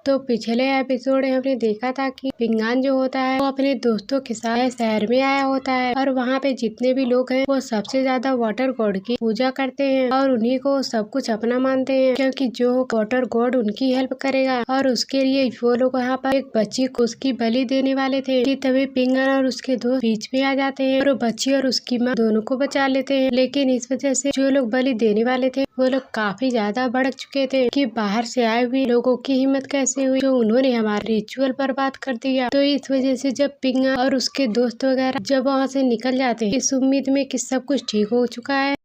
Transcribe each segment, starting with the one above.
तो पिछले एपिसोड में हमने देखा था कि पिंगान जो होता है वो अपने दोस्तों के साथ शहर में आया होता है और वहाँ पे जितने भी लोग हैं वो सबसे ज्यादा वाटर गॉड की पूजा करते हैं और उन्हीं को सब कुछ अपना मानते हैं, क्योंकि जो वाटर गॉड उनकी हेल्प करेगा। और उसके लिए वो लोग वहाँ पर एक बच्ची को उसकी बलि देने वाले थे कि तभी पिंगान और उसके दोस्त बीच में आ जाते हैं और वो बच्ची और उसकी माँ दोनों को बचा लेते हैं। लेकिन इस वजह से जो लोग बलि देने वाले थे वो लोग काफी ज्यादा भड़क चुके थे कि बाहर से आए हुए लोगों की हिम्मत कैसे हुई जो उन्होंने हमारा रिचुअल बर्बाद कर दिया। तो इस वजह से जब पिंगान और उसके दोस्त वगैरह जब वहाँ से निकल जाते हैं इस उम्मीद में कि सब कुछ ठीक हो चुका है,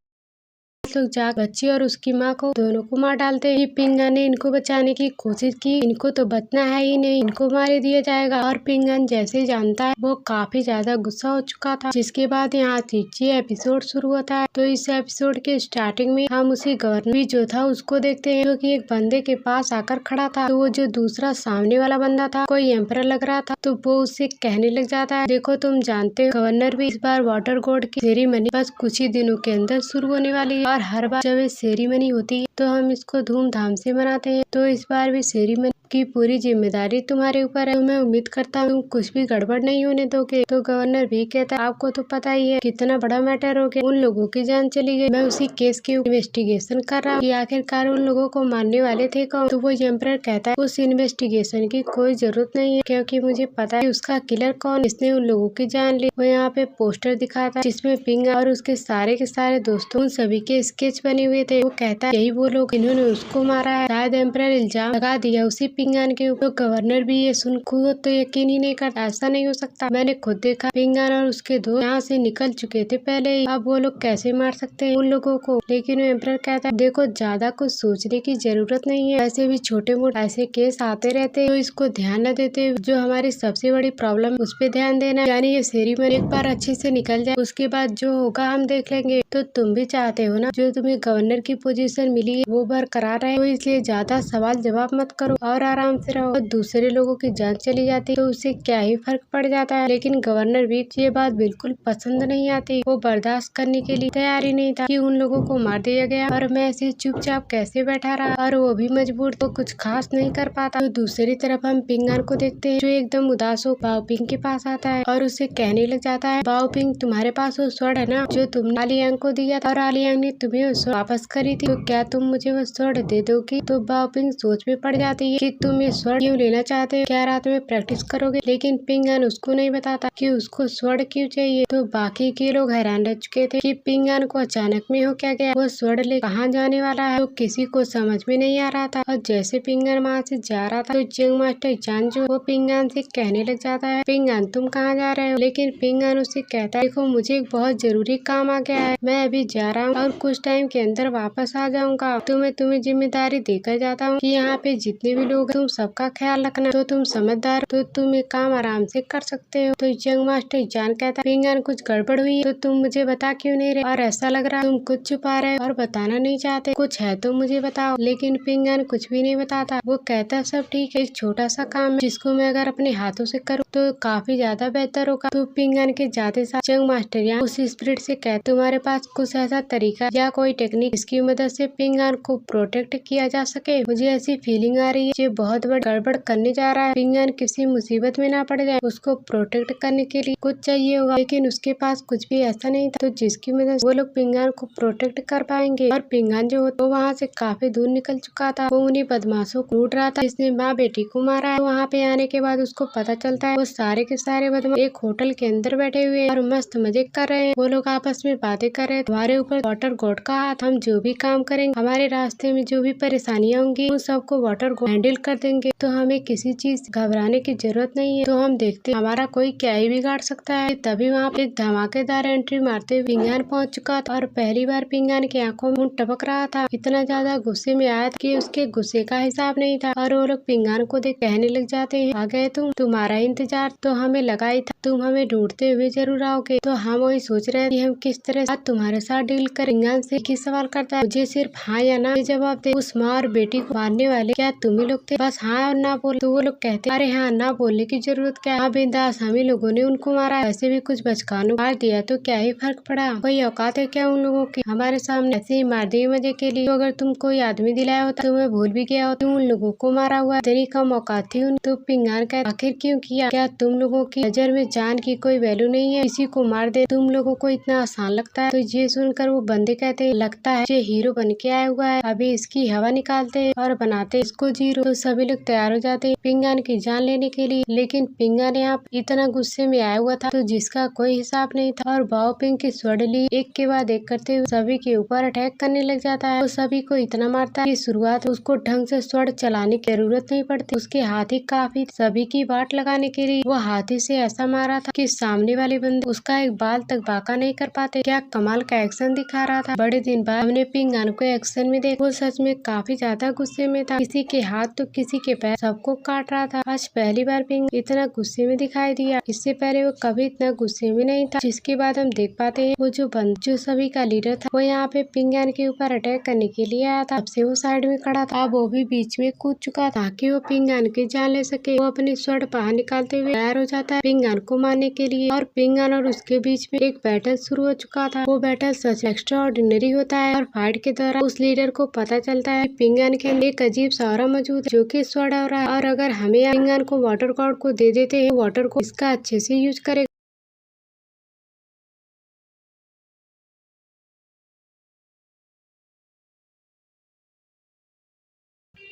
लोग जाग बच्ची और उसकी माँ को दोनों को मार डालते हैं। पिंगान ने इनको बचाने की कोशिश की, इनको तो बचना है ही नहीं, इनको मार दिया जाएगा। और पिंगान जैसे ही जानता है वो काफी ज्यादा गुस्सा हो चुका था, जिसके बाद यहाँ तीसरी एपिसोड शुरू होता है। तो इस एपिसोड के स्टार्टिंग में हम उसी गवर्नर जो था उसको देखते हैं, जो कि एक बंदे के पास आकर खड़ा था। तो वो जो दूसरा सामने वाला बंदा था कोई एम्परर लग रहा था, तो वो उससे कहने लग जाता है, देखो तुम जानते हो गवर्नर भी इस बार वाटर गॉड की सेरेमनी बस कुछ ही दिनों के अंदर शुरू होने वाली है और हर बार जब ये सेरेमनी होती है तो हम इसको धूमधाम से मनाते हैं। तो इस बार भी सेरेमनी की पूरी जिम्मेदारी तुम्हारे ऊपर है, तो मैं उम्मीद करता हूँ तुम कुछ भी गड़बड़ नहीं होने दोगे। तो गवर्नर भी कहता है, आपको तो पता ही है कितना बड़ा मैटर हो गया, उन लोगों की जान चली गई, मैं उसी केस की इन्वेस्टिगेशन कर रहा हूँ कि आखिरकार उन लोगों को मारने वाले थे कौन। तो वो एम्परर कहता है उस इन्वेस्टिगेशन की कोई जरूरत नहीं है, क्योंकि मुझे पता है उसका किलर कौन, इसने उन लोगों की जान ली। वो यहाँ पे पोस्टर दिखाता है जिसमें पिंगा और उसके सारे के सारे दोस्तों उन सभी के स्केच बने हुए थे। वो कहता है यही वो लोग इन्होंने उसको मारा है, शायद एम्परर इल्जाम लगा दिया उसी पिंगान के ऊपर। गवर्नर भी ये सुन खुद तो यकीन ही नहीं करता, ऐसा नहीं हो सकता, मैंने खुद देखा पिंगान और उसके दोस्त यहाँ से निकल चुके थे पहले ही, अब वो लोग कैसे मार सकते हैं उन लोगों को। लेकिन एम्परर कहता है देखो ज्यादा कुछ सोचने की जरूरत नहीं है, ऐसे भी छोटे मोटे ऐसे केस आते रहते हैं, तो इसको ध्यान न देते जो हमारी सबसे बड़ी प्रॉब्लम उस पर ध्यान देना, यानी ये सेरेमनी एक बार अच्छे से निकल जाए उसके बाद जो होगा हम देख लेंगे। तो तुम भी चाहते हो ना जो तुम्हें गवर्नर की पोजीशन मिली है वो बरकरार रहे, तो इसलिए ज्यादा सवाल जवाब मत करो और आराम से रहो। और दूसरे लोगों की जान चली जाती तो उससे क्या ही फर्क पड़ जाता है। लेकिन गवर्नर भी ये बात बिल्कुल पसंद नहीं आती, वो बर्दाश्त करने के लिए तैयार ही नहीं था कि उन लोगों को मार दिया गया और मैं ऐसे चुपचाप कैसे बैठा रहा, और वो भी मजबूर तो कुछ खास नहीं कर पाता। तो दूसरी तरफ हम पिंगान को देखते हैं जो एकदम उदास हो बाओपिंग के पास आता है और उससे कहने लग जाता है, बाओपिंग तुम्हारे पास वो स्वर्ण है ना जो तुमने आलियांग को दिया था और आलियांग ने तुम्हें वो स्वर्ण वापस करी थी, तो क्या तुम मुझे वो स्वर्ण दे दोगी। तो बाओपिंग सोच में पड़ जाती है कि तुम ये स्वर्ण क्यों लेना चाहते हो, क्या रात में प्रैक्टिस करोगे। लेकिन पिंगान उसको नहीं बताता कि उसको स्वर्ण क्यों चाहिए। तो बाकी के लोग हैरान रह चुके थे कि पिंगान को अचानक में हो क्या गया, वो स्वर्ण ले कहाँ जाने वाला है, तो किसी को समझ में नहीं आ रहा था। और जैसे पिंगान वहाँ से जा रहा था तो चेंग मास्टर चान जो वो पिंगान से कहने लग जाता है, पिंगान तुम कहाँ जा रहे हो। लेकिन पिंगान उससे कहता है, देखो मुझे एक बहुत जरूरी काम आ गया है, मैं अभी जा रहा हूँ और कुछ टाइम के अंदर वापस आ जाऊंगा। तो मैं तुम्हें जिम्मेदारी देकर जाता हूँ कि यहाँ पे जितने भी लोग हैं तुम सबका ख्याल रखना, तो तुम समझदार तो तुम ये काम आराम से कर सकते हो। तो यंग मास्टर जान कहता है, पिंगान कुछ गड़बड़ हुई है तो तुम मुझे बता क्यों नहीं रहे, और ऐसा लग रहा है तुम कुछ छुपा रहे और बताना नहीं चाहते, कुछ है तो मुझे बताओ। लेकिन पिंगान कुछ भी नहीं बताता, वो कहता है सब ठीक है, एक छोटा सा काम है जिसको मैं अगर अपने हाथों से करूँ तो काफी ज्यादा बेहतर होगा। तो पिंगान के जाते साथ यंग मास्टर यहाँ उस स्पिरिट से कहते तुम्हारे पास कुछ ऐसा तरीका या कोई टेक्निक जिसकी मदद से पिंगान को प्रोटेक्ट किया जा सके, मुझे ऐसी फीलिंग आ रही है ये बहुत बड़ी गड़बड़ करने जा रहा है, पिंगान किसी मुसीबत में ना पड़ जाए, उसको प्रोटेक्ट करने के लिए कुछ चाहिए होगा। लेकिन उसके पास कुछ भी ऐसा नहीं था तो जिसकी मदद वो लोग पिंगान को प्रोटेक्ट कर पाएंगे। और पिंगान जो वो वहाँ से काफी दूर निकल चुका था, वो उन्हीं बदमाशों को लूट रहा था जिसने माँ बेटी को मारा है। वहाँ पे आने के बाद उसको पता चलता है वो सारे के सारे बदमाश एक होटल के अंदर बैठे हुए और मस्त मजे कर रहे हैं। वो लोग आपस में बातें कर रहे हैं, तुम्हारे ऊपर वाटर गॉड का हाथ, हम जो भी काम करेंगे हमारे रास्ते में जो भी परेशानियां होंगी उन सबको वाटर गॉड हैंडल कर देंगे, तो हमें किसी चीज घबराने की जरूरत नहीं है। तो हम देखते हमारा कोई क्या ही बिगाड़ सकता है। तभी वहाँ पे एक धमाकेदार एंट्री मारते हुए पिंगान पहुंच चुका था और पहली बार पिंगान की आंखों में खून टपक रहा था, इतना ज्यादा गुस्से में आया कि उसके गुस्से का हिसाब नहीं था। और वो लोग पिंगान को देख कहने लग जाते हैं, आ गए तुम, तुम्हारा इंतजार तो हमें लगा ही था, तुम हमें ढूंढते हुए जरूर आओगे। तो हम वही सोच रहे थे हम किस तरह तुम्हारे साथ डील करें। पिंगान से एक ही सवाल करता है, मुझे सिर्फ हाँ या ना जवाब दे, उस माँ और बेटी को मारने वाले क्या तुम ही लोग थे। से बस हाँ और ना बोले तो वो लोग कहते अरे हाँ ना बोलने की जरूरत क्या है, हाँ बिंदास हम ही लोगों ने उनको मारा, ऐसे भी कुछ बचकानों मार दिया तो क्या ही फर्क पड़ा, कोई औकात है क्या उन लोगों की हमारे सामने ऐसे ही मार दिए मजे के लिए। तो अगर तुम कोई आदमी दिलाया होता तो मैं भूल भी गया होता उन लोगों को मारा हुआ, इतनी कम औकात थी उन। तो पिंगान का आखिर क्यों किया, क्या तुम लोगों की नजर में जान की कोई वैल्यू नहीं है, किसी को मार दे तुम लोगों को इतना आसान लगता है। तो ये सुनकर वो बंदे कहते हैं लगता है ये हीरो बन के आया हुआ है, अभी इसकी हवा निकालते हैं और बनाते इसको जीरो। तो सभी लोग तैयार हो जाते हैं पिंगान की जान लेने के लिए, लेकिन पिंगान यहाँ इतना गुस्से में आया हुआ था तो जिसका कोई हिसाब नहीं था और बाओ पिंग की स्वर्ण ली एक के बाद एक करते हुए सभी के ऊपर अटैक करने लग जाता है। तो सभी को इतना मारता है कि शुरुआत उसको ढंग से स्वर्ण चलाने की जरूरत नहीं पड़ती, उसके हाथी काफी सभी की बाट लगाने के लिए वो हाथी से ऐसा मारा था कि सामने वाले बंदे उसका एक बाल तक बाका नहीं कर पाते। क्या कमाल का एक्शन दिखा रहा था, बड़े दिन बाद हमने पिंगान को एक्शन में देखा, वो सच में काफी ज्यादा गुस्से में था, किसी के हाथ तो किसी के पैर सबको काट रहा था। आज पहली बार पिंग इतना गुस्से में दिखाई दिया, इससे पहले वो कभी इतना गुस्से में नहीं था। जिसके बाद हम देख पाते हैं वो जो सभी का लीडर था वो यहाँ पे पिंगान के ऊपर अटैक करने के लिए आया था, तब से वो साइड में खड़ा था, अब वो भी बीच में कूद चुका था ताकि वो पिंगान की जान ले सके। वो अपनी स्वर्ण बाहर निकालते हुए तैयार हो जाता है पिंगान को मारने के लिए और पिंगान और उसके बीच में एक बैटल शुरू हो चुका था। वो बैटल सच एक्स्ट्रा ऑर्डिनरी होता है और फाइट के दौरान उस लीडर को पता चलता है पिंगान के अंदर एक अजीब सा ऑरा मौजूद है जो कि स्वर्ण हो रहा है, और अगर हमें पिंगान को वाटर गॉड को दे देते हैं वाटर को इसका अच्छे से यूज करेगा।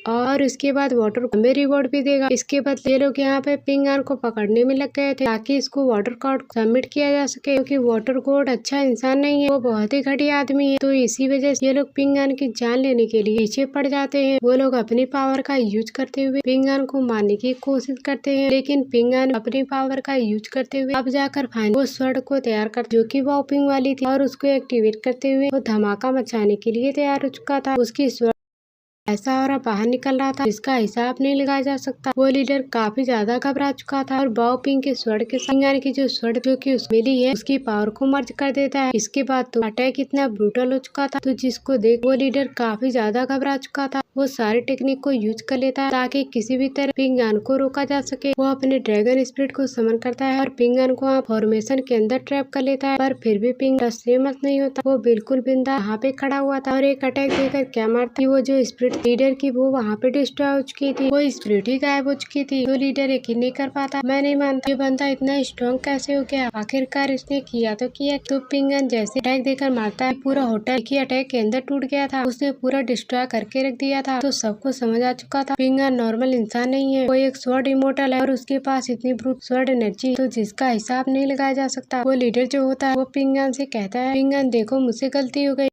और इसके बाद वाटर को हमें रिवॉर्ड भी देगा। इसके बाद ये लोग यहाँ पे पिंगान को पकड़ने में लग गए थे ताकि इसको वाटर कोड सबमिट किया जा सके, क्योंकि वाटर कोड अच्छा इंसान नहीं है, वो बहुत ही घटिया आदमी है। तो इसी वजह से ये लोग पिंगान की जान लेने के लिए पीछे पड़ जाते हैं। वो लोग अपनी पावर का यूज करते हुए पिंगान को मारने की कोशिश करते हैं, लेकिन पिंगान अपनी पावर का यूज करते हुए अब जाकर फाइनल वो स्वर्ण को तैयार कर जो की वाओ पिंग वाली थी और उसको एक्टिवेट करते हुए वो धमाका मचाने के लिए तैयार हो चुका था। उसकी ऐसा और बाहर निकल रहा था जिसका हिसाब नहीं लगाया जा सकता। वो लीडर काफी ज्यादा घबरा चुका था और बाओ पिंग के स्वर्ण के पिंगान की जो स्वर्ण जो कि उस मिली है उसकी पावर को मर्ज कर देता है। इसके बाद तो अटैक इतना ब्रूटल हो चुका था तो जिसको देख वो लीडर काफी ज्यादा घबरा चुका था। वो सारे टेक्निक को यूज कर लेता है ताकि किसी भी तरह पिंगान को रोका जा सके। वो अपने ड्रैगन स्पिरिट को समन करता है और पिंगान को फॉर्मेशन के अंदर ट्रैप कर लेता है, पर फिर भी पिंग मत नहीं होता। वो बिल्कुल बिंदा वहाँ पे खड़ा हुआ था और एक अटैक देकर क्या मारती वो जो स्पिरिट लीडर की वो वहाँ पे डिस्ट्रॉय हो चुकी थी, वो स्पिरिट ही गायब हो चुकी थी। तो लीडर यकीन नहीं कर पाता, मैं नहीं मानता ये बंदा इतना स्ट्रॉन्ग कैसे हो गया, आखिरकार इसने किया तो किया। तो पिंगन जैसे अटैक देकर मारता है पूरा होटल की अटैक के अंदर टूट गया था, उसने पूरा डिस्ट्रॉय करके रख दिया था। तो सबको समझ आ चुका था पिंगन नॉर्मल इंसान नहीं है, वो एक स्वॉर्ड इमोर्टल है और उसके पास इतनी ब्रूट स्वॉर्ड एनर्जी तो जिसका हिसाब नहीं लगाया जा सकता। वो लीडर जो होता है वो पिंगन से कहता है पिंगन देखो मुझसे गलती हो गई,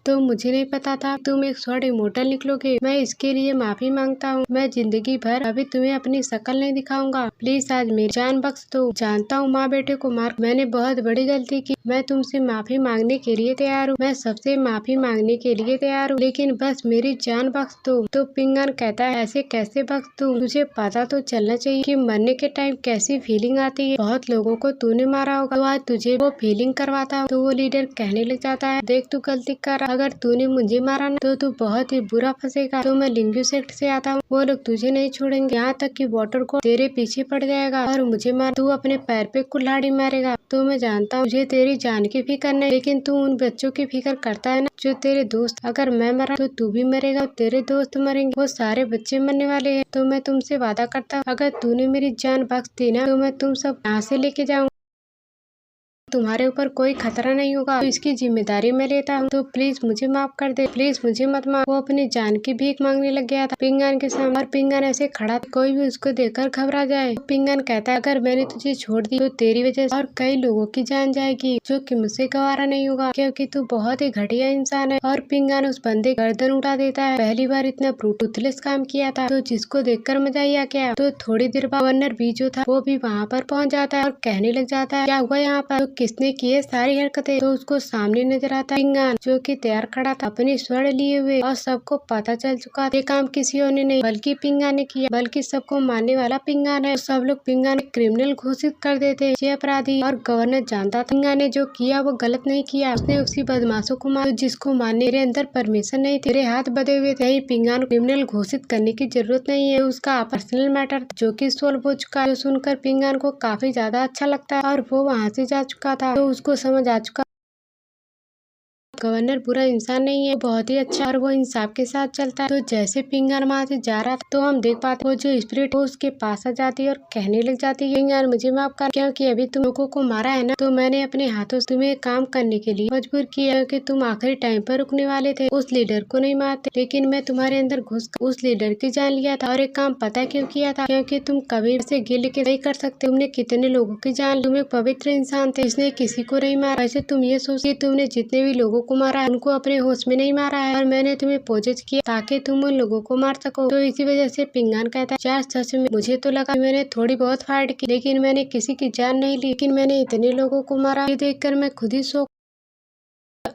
तो मुझे नहीं पता था तुम एक स्वॉर्ड इमोर्टल निकलोगे, मैं इसके लिए माफी मांगता हूँ। मैं जिंदगी भर अभी तुम्हें अपनी शक्ल नहीं दिखाऊंगा, प्लीज आज मेरी जान बख्श दो। जानता हूँ माँ बेटे को मार मैंने बहुत बड़ी गलती की, मैं तुमसे माफी मांगने के लिए तैयार हूँ, मैं सबसे माफी मांगने के लिए तैयार हूँ, लेकिन बस मेरी जान बख्श दो। तो पिंगन कहता है ऐसे कैसे बख्श दूँ, तुझे पता तो चलना चाहिए कि मरने के टाइम कैसी फीलिंग आती है, बहुत लोगों को तूने मारा होगा तो आज तुझे वो फीलिंग करवाता हूँ। तो वो लीडर कहने लग जाता है देख तू गलती कर, अगर तूने मुझे मारा ना तो तू बहुत ही बुरा फंसेगा। तो मैं लिंगू सेक्ट से आता हूँ, वो लोग तुझे नहीं छोड़ेंगे, यहाँ तक कि वाटर को तेरे पीछे पड़ जाएगा और मुझे मार तू अपने पैर पे कुल्हाड़ी मारेगा। तो मैं जानता हूँ मुझे तेरी जान की फिक्र नहीं, लेकिन तू उन बच्चों की फिक्र करता है ना जो तेरे दोस्त, अगर मैं मरा तो तू भी मरेगा, तेरे दोस्त मरेंगे, वो सारे बच्चे मरने वाले हैं। तो मैं तुमसे वादा करता हूँ अगर तूने मेरी जान बख्श दी ना तो मैं तुम सब यहाँ से लेके जाऊँ, तुम्हारे ऊपर कोई खतरा नहीं होगा, तो इसकी जिम्मेदारी मैं लेता हूँ, तो प्लीज मुझे माफ कर दे, प्लीज मुझे मत मार। वो अपनी जान की भीख मांगने लग गया था पिंगन के सामने और पिंगन ऐसे खड़ा कोई भी उसको देखकर घबरा जाए। तो पिंगन कहता है अगर मैंने तुझे छोड़ दी तो तेरी वजह से और कई लोगों की जान जाएगी जो कि मुझसे गवारा नहीं होगा, क्योंकि तू बहुत ही घटिया इंसान है। और पिंगन उस बंदे गर्दन उठा देता है, पहली बार इतना ब्रूटलेस काम किया था तो जिसको देखकर मजा ही आ गया। तो थोड़ी देर बाद गवर्नर भी जो था वो भी वहाँ पर पहुँच जाता है और कहने लग जाता है क्या हुआ यहाँ पर, तो किसने की है सारी हरकतें, तो उसको सामने नजर आता पिंगान जो कि तैयार खड़ा था अपने स्वर्ण लिए हुए, और सबको पता चल चुका ये काम किसी और ने नहीं बल्कि पिंगान ने किया, बल्कि सबको मारने वाला पिंगान है। सब लोग पिंगान क्रिमिनल घोषित कर देते, ये अपराधी, और गवर्नर जानता था पिंगान ने जो किया वो गलत नहीं किया, उसने उसी बदमाशों को मारा जिसको मारने मेरे अंदर परमिशन नहीं थी, मेरे हाथ बधे हुए थे। पिंगान क्रिमिनल घोषित करने की जरूरत नहीं है, उसका पर्सनल मैटर जो कि सोल्व हो चुका है। सुनकर पिंगान को काफी ज्यादा अच्छा लगता है और वो वहाँ से जा चुका था, तो उसको समझ आ चुका गवर्नर बुरा इंसान नहीं है, बहुत ही अच्छा और वो इंसाफ के साथ चलता है। तो जैसे पिंगान वहाँ से जा रहा था तो हम देख पाते वो जो स्पिरिट वो उसके पास आ जाती है और कहने लग जाती है पिंगान मुझे माफ कर, क्योंकि अभी तुम लोगों को मारा है ना, तो मैंने अपने हाथों से तुम्हें काम करने के लिए मजबूर किया, क्योंकि तुम आखिरी टाइम पर रुकने वाले थे, उस लीडर को नहीं मारते, लेकिन मैं तुम्हारे अंदर घुस उस लीडर की जान लिया था। और एक काम पता है क्यों किया था, क्योंकि तुम कभी से गिल के नहीं कर सकते। तुमने कितने लोगों की जान, तुम एक पवित्र इंसान थे जिसने किसी को नहीं मारा। वैसे तुम ये सोचिए तुमने जितने भी लोगों को मारा है उनको अपने होश में नहीं मारा है, और मैंने तुम्हें पोजेज किया ताकि तुम उन लोगों को मार सको। तो इसी वजह से पिंगान कहता है यार सच में मुझे तो लगा मैंने थोड़ी बहुत फाइट की, लेकिन मैंने किसी की जान नहीं ली, लेकिन मैंने इतने लोगों को मारा। ये देखकर मैं खुद ही शौक,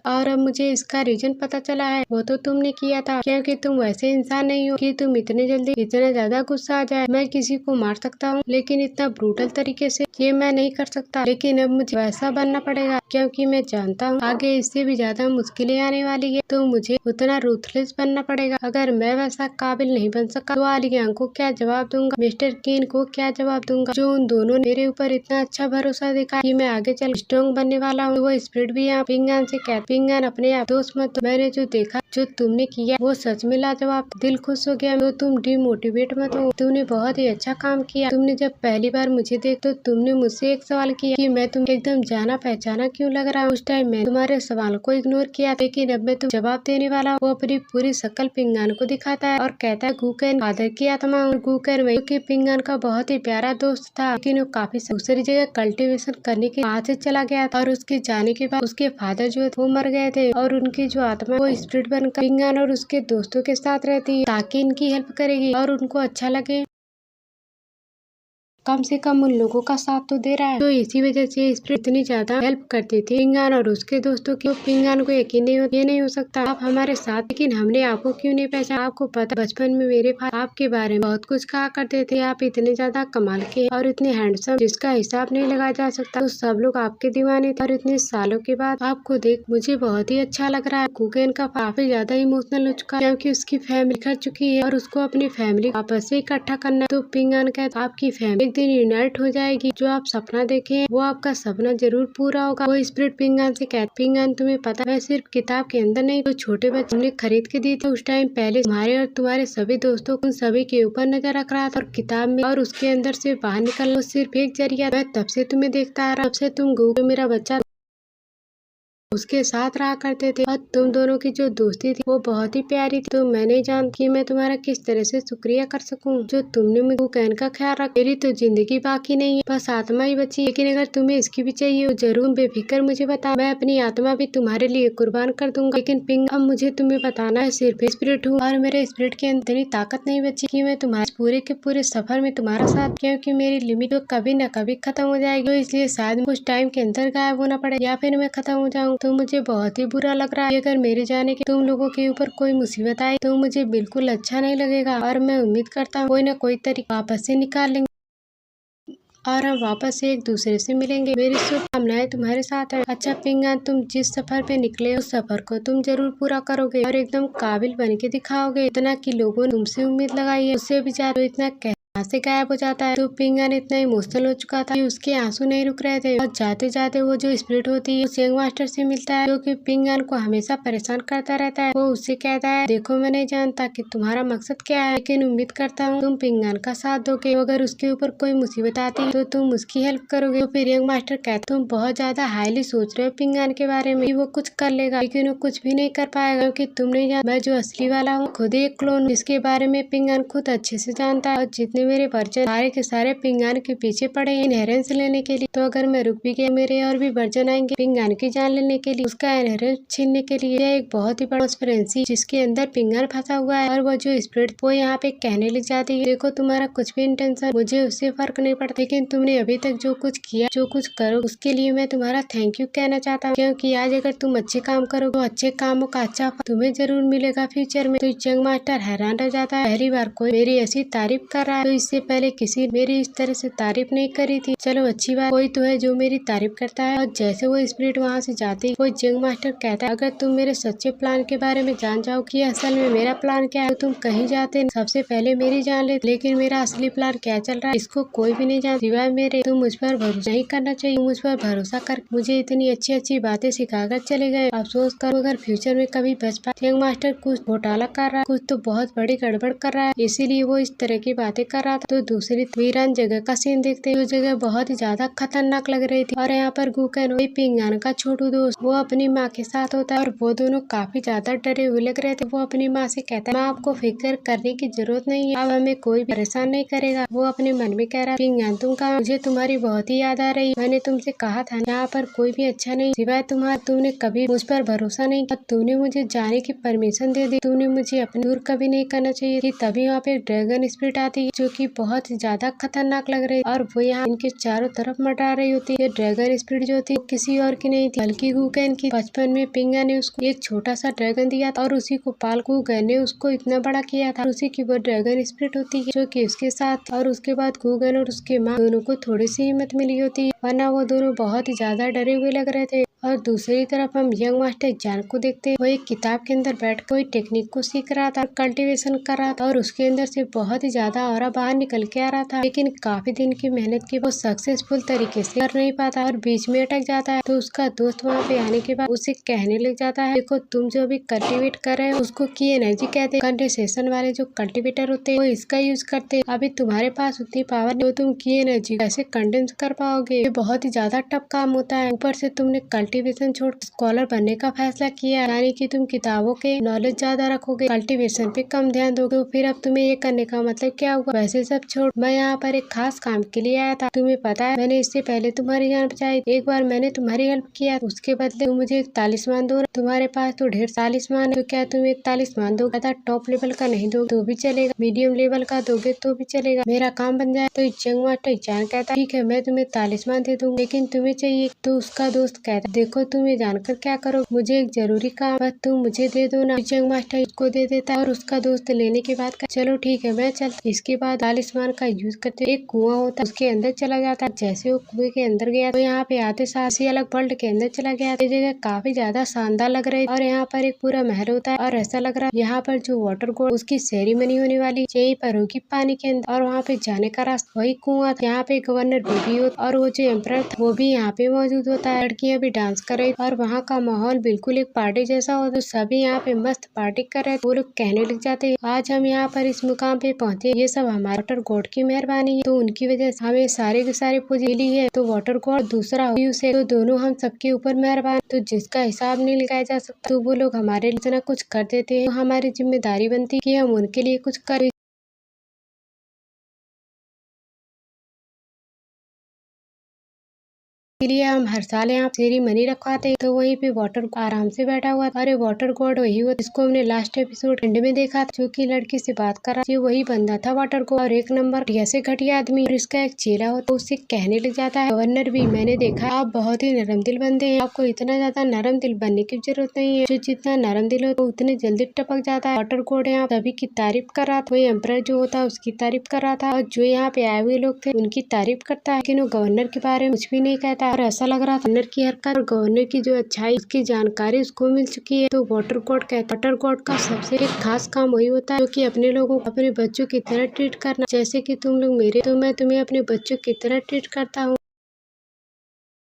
और अब मुझे इसका रीजन पता चला है, वो तो तुमने किया था, क्योंकि तुम वैसे इंसान नहीं हो कि तुम इतने जल्दी इतना ज्यादा गुस्सा आ जाए। मैं किसी को मार सकता हूँ लेकिन इतना ब्रूटल तरीके से ये मैं नहीं कर सकता, लेकिन अब मुझे वैसा बनना पड़ेगा, क्योंकि मैं जानता हूँ आगे इससे भी ज्यादा मुश्किलें आने वाली है, तो मुझे उतना रूथलेस बनना पड़ेगा। अगर मैं वैसा काबिल नहीं बन सका तो आलियान को क्या जवाब दूंगा, मिस्टर केन को क्या जवाब दूंगा, जो उन दोनों ने मेरे ऊपर इतना अच्छा भरोसा दिखा कि मैं आगे चल स्ट्रॉन्ग बनने वाला हूँ। वो स्पिरिट भी यहाँ पिंगान से कहती पिंगान अपने आप दोस्त मत, मैंने जो देखा जो तुमने किया वो सच में लाजवाब, दिल खुश हो गया। तो तुम डिमोटिवेट मत हो, तुमने बहुत ही अच्छा काम किया। तुमने जब पहली बार मुझे देख तो तुमने मुझसे एक सवाल किया कि मैं तुम्हें एकदम जाना पहचाना क्यों लग रहा हूँ। उस टाइम मैं तुम्हारे सवाल को इग्नोर किया, लेकिन अब मैं तुम जवाब देने वाला हूँ। वो अपनी पूरी शक्ल पिंगान को दिखाता है और कहता है गुकन फादर की आत्मा हूँ। गुकन वही कि पिंगान का बहुत ही प्यारा दोस्त था, लेकिन वो काफी दूसरी जगह कल्टिवेशन करने के वहाँ से चला गया था, और उसके जाने के बाद उसके फादर जो वो मर गए थे, और उनकी जो आत्मा वो स्पिरिट बनकर पिंगान और उसके दोस्तों के साथ रहती है ताकि इनकी हेल्प करेगी और उनको अच्छा लगे, कम से कम उन लोगों का साथ तो दे रहा है। तो इसी वजह से स्पिरिट इतनी ज्यादा हेल्प करती थी पिंगान और उसके दोस्तों की। तो पिंगान को यकीन नहीं ये नहीं हो सकता आप हमारे साथ, लेकिन हमने आपको क्यों नहीं पहचाना। आपको पता बचपन में मेरे फादर आपके बारे में बहुत कुछ कहा करते थे, आप इतने ज्यादा कमाल के और इतने हैंडसम जिसका हिसाब नहीं लगाया जा सकता। तो सब लोग आपके दीवाने थे, और इतने सालों के बाद आपको देख मुझे बहुत ही अच्छा लग रहा है। कुकेन का काफी ज्यादा इमोशनल हो चुका है, क्योंकि उसकी फैमिली कर चुकी है और उसको अपनी फैमिली वापस से इकट्ठा करना। तो पिंगान कहता आपकी फैमिली दिन यूनाइट हो जाएगी, जो आप सपना देखे वो आपका सपना जरूर पूरा होगा। वो स्पिरिट पिंगान से कहता पिंगान तुम्हें पता मैं सिर्फ किताब के अंदर नहीं, तो छोटे बच्चे हमने खरीद के दी थी उस टाइम पहले तुम्हारे और तुम्हारे सभी दोस्तों को सभी के ऊपर नजर रख रहा था, और किताब में और उसके अंदर से बाहर निकलना सिर्फ एक जरिया। मैं तब से तुम्हें देखता आ रहा, तब से तुम गो मेरा बच्चा उसके साथ रहा करते थे, और तुम दोनों की जो दोस्ती थी वो बहुत ही प्यारी थी। तो मैं नहीं जानती कि मैं तुम्हारा किस तरह से शुक्रिया कर सकूं जो तुमने मुझे कहन का ख्याल रखा। मेरी तो जिंदगी बाकी नहीं है, बस आत्मा ही बची, लेकिन अगर तुम्हें इसकी भी चाहिए तो जरूर बेफिक्र मुझे बता, मैं अपनी आत्मा भी तुम्हारे लिए कुर्बान कर दूंगा। लेकिन पिंग अब मुझे तुम्हें बताना है सिर्फ स्पिरिट हूँ, और मेरे स्पिरिट के अंदर इतनी ताकत नहीं बची कि मैं तुम्हारे पूरे के पूरे सफर में तुम्हारा साथ, क्योंकि मेरी लिमिट तो कभी न कभी खत्म हो जाएगी। तो इसलिए शायद कुछ टाइम के अंदर गायब होना पड़े या फिर मैं खत्म हो जाऊँ। तो मुझे बहुत ही बुरा लग रहा है, अगर मेरे जाने के तुम लोगों के ऊपर कोई मुसीबत आए तो मुझे बिल्कुल अच्छा नहीं लगेगा, और मैं उम्मीद करता हूँ कोई न कोई तरीका वापस से निकाल लेंगे और हम वापस से एक दूसरे से मिलेंगे। मेरी शुभकामनाएं तुम्हारे साथ है। अच्छा पिंगान तुम जिस सफर पे निकले उस सफर को तुम जरूर पूरा करोगे और एकदम काबिल बन के दिखाओगे, इतना कि लोगों ने तुमसे उम्मीद लगाई है, उससे भी ज्यादा। इतना यहाँ से गायब हो जाता है। तो पिंगान इतना इमोशनल हो चुका था कि उसके आंसू नहीं रुक रहे थे, और जाते जाते वो जो स्पिरिट होती है उस यंग मास्टर से मिलता है, जो कि पिंगान को हमेशा परेशान करता रहता है। वो उससे कहता है देखो मैं नहीं जानता कि तुम्हारा मकसद क्या है, लेकिन उम्मीद करता हूँ तुम पिंगान का साथ दोगे। अगर उसके ऊपर कोई मुसीबत आती है तो तुम उसकी हेल्प करोगे। तो फिर यंग मास्टर कहते तुम बहुत ज्यादा हाईली सोच रहे हो पिंगान के बारे में, वो कुछ कर लेगा, लेकिन वो कुछ भी नहीं कर पाएगा, क्योंकि तुम नहीं जानते मैं जो असली वाला हूँ खुद एक क्लोन, जिसके बारे में पिंगान खुद अच्छे से जानता है। और जितने जितने मेरे वर्जन सारे के सारे पिंगान के पीछे पड़े हैं इनहेरेंस लेने के लिए। तो अगर मैं रुक भी गया मेरे और भी वर्जन आएंगे पिंगान की जान लेने के लिए, उसका इनहेरेंस छीनने के लिए। यह एक बहुत ही बड़ा कॉन्स्पिरेसी जिसके अंदर पिंगान फंसा हुआ है। और वो जो स्पिरिट वो यहाँ पे कहने लग जाती है, देखो तुम्हारा कुछ भी इंटेंशन मुझे उससे फर्क नहीं पड़ता, लेकिन तुमने अभी तक जो कुछ किया जो कुछ करो उसके लिए मैं तुम्हारा थैंक यू कहना चाहता हूँ, क्योंकि आज अगर तुम अच्छे काम करो तो अच्छे कामों का अच्छा फल तुम्हें जरूर मिलेगा फ्यूचर में। तो यंग मास्टर हैरान रह जाता है, पहली बार कोई मेरी ऐसी तारीफ कर रहा है, तो इससे पहले किसी मेरी इस तरह से तारीफ नहीं करी थी। चलो अच्छी बात, कोई तो है जो मेरी तारीफ करता है। और जैसे वो स्पिरिट वहाँ से जाती वो यंग मास्टर कहता है, अगर तुम मेरे सच्चे प्लान के बारे में जान जाओ कि असल में मेरा प्लान क्या है तो तुम कहीं जाते सबसे पहले मेरी जान ले, लेकिन मेरा असली प्लान क्या चल रहा है इसको कोई भी नहीं जानता सिवाय मेरे। तुम मुझ पर भरोसा नहीं करना चाहिए, मुझ पर भरोसा कर मुझे इतनी अच्छी अच्छी बातें सिखाकर चले गए, अफसोस करो अगर फ्यूचर में कभी बच पाए। यंग मास्टर कुछ घोटाला कर रहा है, कुछ तो बहुत बड़ी गड़बड़ कर रहा है, इसीलिए वो इस तरह की बातें कर रहा था। तो दूसरी वीरान जगह का सीन देखते हैं, वो जगह बहुत ही ज्यादा खतरनाक लग रही थी। और यहाँ पर गुकन पिंगान का छोटू दोस्त वो अपनी माँ के साथ होता है और वो दोनों काफी ज्यादा डरे हुए लग रहे थे। वो अपनी माँ से कहता है, माँ आपको फिक्र करने की जरूरत नहीं है, अब हमें कोई भी परेशान नहीं करेगा। वो अपने मन में कह रहा है, पिंगान तुम कहाँ, मुझे तुम्हारी बहुत ही याद आ रही, मैंने तुमसे कहा था यहाँ पर कोई भी अच्छा नहीं सिवाय तुम्हारा, तुमने कभी मुझ पर भरोसा नहीं किया, तुमने मुझे जाने की परमिशन दे दी, तुमने मुझे अपने दूर कभी नहीं करना चाहिए थी। तभी वहाँ पे ड्रैगन स्पिरिट आती है जो कि बहुत ज्यादा खतरनाक लग रही और वो यहाँ इनके चारों तरफ मटा रही होती है। ड्रैगन स्पिरिट जो थी किसी और की नहीं थी बल्कि गुकन की। बचपन में पिंगा ने उसको एक छोटा सा ड्रैगन दिया था और उसी को पाल गुकन ने उसको इतना बड़ा किया था, उसी की वो ड्रैगन स्पिरिट होती है जो कि उसके साथ। और उसके बाद गुकन और उसके माँ दोनों को थोड़ी सी हिम्मत मिली होती है, वरना वो दोनों बहुत ही ज्यादा डरे हुए लग रहे थे। और दूसरी तरफ हम यंग मास्टर जान को देखते हैं, वो एक किताब के अंदर बैठ कोई टेक्निक को सीख रहा था, कल्टीवेशन कर रहा था और उसके अंदर से बहुत ही ज्यादा ऑरा बाहर निकल के आ रहा था, लेकिन काफी दिन की मेहनत के वो सक्सेसफुल तरीके से कर नहीं पाता और बीच में अटक जाता है। तो उसका दोस्त वहाँ पे आने के बाद उसे कहने लग जाता है, देखो तुम जो भी कल्टीवेट कर रहे हो उसको की एनर्जी कहते हैं, कंडेंसेशन वाले जो कल्टीवेटर होते हैं वो इसका यूज करते हैं। अभी तुम्हारे पास उतनी पावर नहीं, तो तुम की एनर्जी कैसे कंडेंस कर पाओगे, ये बहुत ही ज्यादा टफ काम होता है। ऊपर से तुमने कल्टीवेशन छोड़ स्कॉलर बनने का फैसला किया, यानी कि तुम किताबों के नॉलेज ज्यादा रखोगे, कल्टीवेशन पे कम ध्यान दोगे, तो फिर अब तुम्हें ये करने का मतलब क्या हुआ। वैसे सब छोड़, मैं यहाँ पर एक खास काम के लिए आया था, तुम्हें पता है मैंने इससे पहले तुम्हारी जान बचाई, एक बार मैंने तुम्हारी हेल्प किया, उसके बदले तुम मुझे एक तालिस्मान दो, तुम्हारे पास तो ढेर तालिस्मान है, तो क्या तुम एक तालिस्मान दो, टॉप लेवल का नहीं दो तो भी चलेगा, मीडियम लेवल का दोगे तो भी चलेगा, मेरा काम बन जाए। तो यंग मास्टर जान कहता ठीक है मैं तुम्हें तालिस्मान दे दूंगा, लेकिन तुम्हें चाहिए। तो उसका दोस्त कहता देखो तुम्हें जानकर क्या करो, मुझे एक जरूरी काम है, तुम मुझे दे दो ना। यंग मास्टर उसको दे देता और उसका दोस्त लेने के बाद चलो ठीक है मैं चलता। इसके बाद तालिस्मान का यूज करते एक कुआं होता है उसके अंदर चला जाता, जैसे वो कुएं के अंदर गया तो यहाँ पे आते साथ ही अलग वर्ल्ड के अंदर चला गया। ये जगह काफी ज्यादा शानदार लग रही और यहाँ पर एक पूरा महल होता है और ऐसा लग रहा है यहाँ पर जो वाटर गॉड उसकी सेरेमनी होने वाली यहीं पर होगी पानी के अंदर, और वहाँ पे जाने का रास्ता वही कुआं था। यहाँ पे गवर्नर भी होता और वो जो एम्परर था वो भी यहाँ पे मौजूद होता है। लड़कियां भी डांस कर रही और वहाँ का माहौल बिल्कुल एक पार्टी जैसा होता, सभी यहाँ पे मस्त पार्टी कर रहे। वो लोग कहने लग जाते हैं आज हम यहाँ पर इस मुकाम पे पहुँचे ये सब हमारे वाटर गॉड की मेहरबानी है, तो उनकी वजह से हमें सारे के सारे पूजे मिली है। तो वाटर गॉड दूसरा से तो दोनों हम सबके ऊपर मेहरबान, तो जिसका हिसाब नहीं लगाया जा सकता तो वो लोग हमारे लिए इतना कुछ कर देते हैं, तो हमारी जिम्मेदारी बनती है कि हम उनके लिए कुछ करें। इसलिए हम हर साल यहाँ सेरेमनी रखवाते हैं। तो वहीं पे वाटर आराम से बैठा हुआ था। अरे वाटर गॉड वही हुआ जिसको हमने लास्ट एपिसोड एंड में देखा था, जो कि लड़की से बात कर रहा था, वही बंदा था वाटर गॉड और एक नंबर घटिया घटिया आदमी। और इसका एक चेला हो तो उससे कहने लग जाता है गवर्नर भी मैंने देखा आप बहुत ही नरम दिल बंदे हैं, आपको इतना ज्यादा नरम दिल बनने की जरूरत नहीं है, जो जितना नरम दिल हो तो उतने जल्दी टपक जाता है। वाटर गॉड यहाँ सभी की तारीफ कर रहा था, वही एम्परर जो होता है उसकी तारीफ कर रहा था और जो यहाँ पे आए हुए लोग थे उनकी तारीफ करता है, लेकिन वो गवर्नर के बारे में कुछ भी नहीं कहता। और ऐसा लग रहा था गवर्नर की हरकत और गवर्नर की जो अच्छाई उसकी जानकारी उसको मिल चुकी है। तो वाटर गॉड कहता है वाटर गॉड का सबसे एक खास काम वही होता है जो कि अपने लोगों को अपने बच्चों की तरह ट्रीट करना, जैसे कि तुम लोग मेरे, तो मैं तुम्हें अपने बच्चों की तरह ट्रीट करता हूँ।